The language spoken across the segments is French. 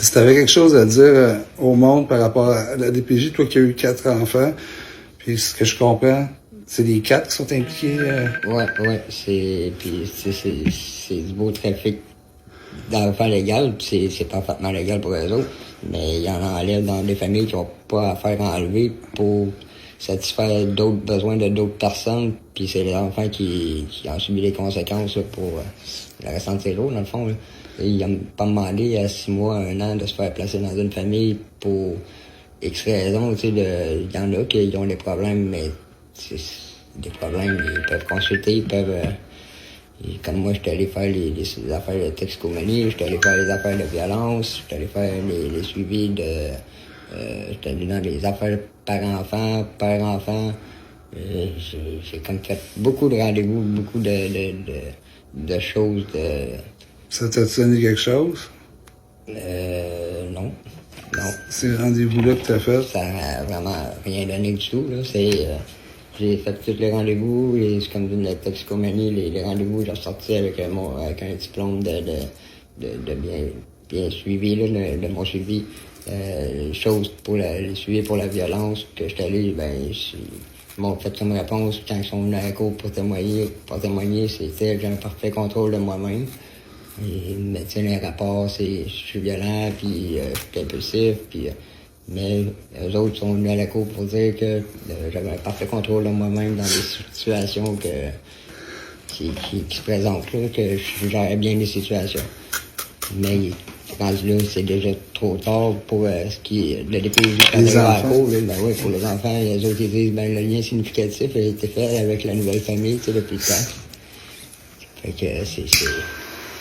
Si tu avais quelque chose à dire au monde par rapport à la DPJ, toi qui as eu 4 enfants, puis ce que je comprends, c'est les 4 qui sont impliqués. Ouais, c'est du beau trafic d'enfants légal, puis c'est parfaitement légal pour eux autres, mais il y en enlève dans des familles qui n'ont pas à faire enlever pour satisfaire d'autres besoins de d'autres personnes, puis c'est les enfants qui ont subi les conséquences là, pour le restant de ses jours, dans le fond. Là. Et ils n'ont pas demandé à 6 mois, 1 an de se faire placer dans une famille pour X raisons. Tu sais, il y en a qui ont des problèmes, mais c'est des problèmes, ils peuvent consulter, ils peuvent... et comme moi, j'étais allé faire les affaires de toxicomanie, j'étais allé faire les affaires de violence, j'étais allé faire les suivis de... j'étais allé dans les affaires parents-enfants, père-enfant. J'ai comme fait beaucoup de rendez-vous, beaucoup de choses de... Ça t'a donné quelque chose? Non. Ces rendez-vous-là que t'as fait? Ça n'a vraiment rien donné du tout, là. J'ai fait tous les rendez-vous, et c'est comme de la toxicomanie, les rendez-vous, j'ai sorti avec un diplôme de bien suivi, là, de mon suivi. Choses pour le suivi pour la violence, que j'étais allé, ils m'ont fait comme réponse quand ils sont venus à la cour pour témoigner, c'était j'ai un parfait contrôle de moi-même. Ils me tiennent les rapports, je suis violent, puis je suis impulsif, puis... mais eux autres sont venus à la cour pour dire que j'avais un parfait contrôle de moi-même dans des situations qui se présentent là, que je gérais bien les situations. Mais rendu là, c'est déjà trop tard pour ce qui est le DPJ quand les à la enfants. cour. Là, oui, pour les enfants, les autres ils disent le lien significatif a été fait avec la nouvelle famille, tu sais, depuis le temps. Fait que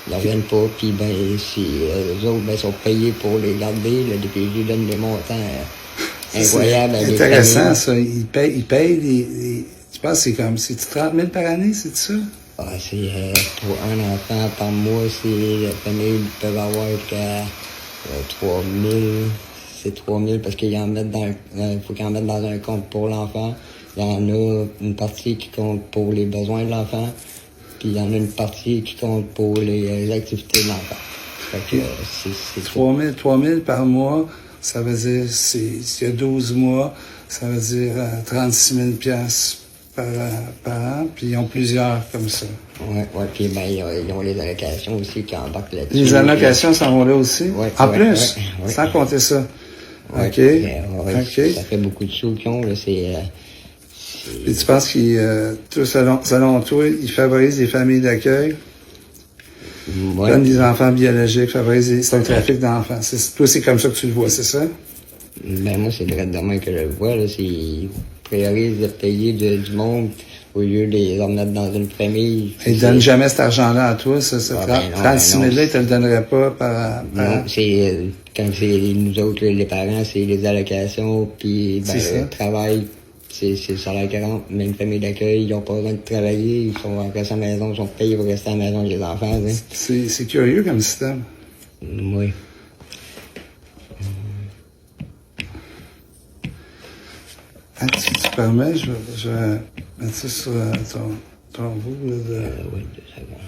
ils reviennent pas, puis si eux autres sont payés pour les garder, le DPJ donne des montants incroyables à des intéressant, familles. ça. Ils payent je pense que c'est 30 000 par année, c'est ça? Ah, c'est pour un enfant par mois, les familles peuvent avoir jusqu'à 3 000. C'est 3 000 parce qu'ils en mettent faut qu'ils en mettent dans un compte pour l'enfant. Il y en a une partie qui compte pour les besoins de l'enfant. Puis il y en a une partie qui compte pour les activités de l'enfant. Fait que c'est 3 000 par mois, ça veut dire, s'il y a 12 mois, ça veut dire 36 000 piastres par an, puis ils ont plusieurs comme ça. Ouais, puis ils ont les allocations aussi qui embarquent là-dessus. Les allocations s'en vont là aussi? Ouais, en plus? Ouais. Sans compter ça? Ouais, OK. OK. Ça fait beaucoup de sous qu'ils ont, là, Et tu penses selon toi, ils favorisent les familles d'accueil? Ouais. Donnent des enfants biologiques, c'est un trafic d'enfants. Toi, c'est comme ça que tu le vois, c'est ça? Moi, c'est le demain que je le vois, là. Ils priorisent de payer du monde au lieu de les remettre dans une famille. Ils donnent jamais cet argent-là à toi, ça. 36 000 là, ils te le donneraient pas par... Non, quand c'est nous autres, les parents, c'est les allocations, puis le travail, c'est le salaire 40. Mais une famille d'accueil, ils n'ont pas besoin de travailler, ils sont restés à la maison, ils sont payés pour rester à la maison avec les enfants. Hein. C'est curieux comme système. Oui. Si tu permets, je vais mettre ça sur ton bout. Oui, 2 secondes.